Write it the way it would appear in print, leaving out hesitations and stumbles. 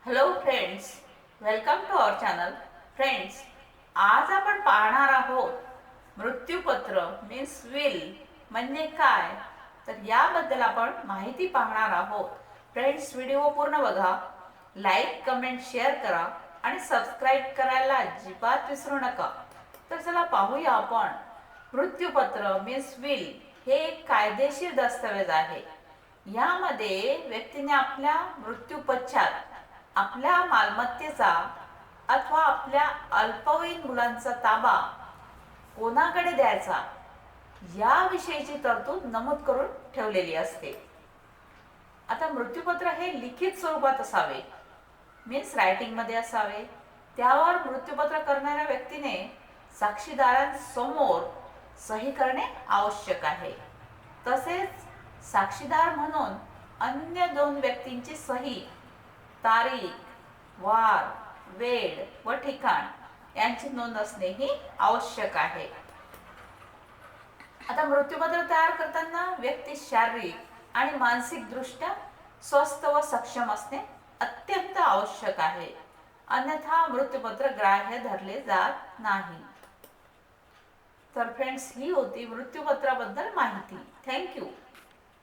Hello friends, welcome to our channel. Friends, आज आपण पाहणार आहोत मृत्यूपत्र मीन्स विल म्हणजे काय, तर याबद्दल आपण माहिती पाहणार आहोत. फ्रेंड्स, व्हिडिओ पूर्ण बघा, लाईक कमेंट शेअर करा आणि सबस्क्राईब करायला अजिबात विसरू नका. तर चला पाहूया आपण. मृत्यूपत्र मीन्स विल हे एक कायदेशीर दस्तऐवज आहे. यामध्ये व्यक्तीने आपल्या मृत्यूपश्चात आपल्या मालमत्तेचा अथवा आपल्या अल्पवयीन मुलांचा ताबा कोणाकडे द्यायचा याविषयीची तरतूद नमूद करून ठेवलेली असते. आता मृत्यूपत्र हे लिखित स्वरूपात असावे, मीन्स रायटिंगमध्ये असावे. त्यावर मृत्यूपत्र करणाऱ्या व्यक्तीने साक्षीदारांसमोर सही करणे आवश्यक आहे. तसेच साक्षीदार म्हणून अन्य दोन व्यक्तींची सही, तारीख, वार, वेळ व ठिकाण यांची नोंद असणेही आवश्यक आहे. आता मृत्यूपत्र तयार करताना व्यक्ती शारीरिक आणि मानसिक दृष्ट्या स्वस्थ व सक्षम असणे अत्यंत आवश्यक आहे, अन्यथा मृत्यूपत्र ग्राह्य धरले जात नाही. तर फ्रेंड्स, ही होती मृत्यूपत्राबद्दल माहिती. थँक्यू.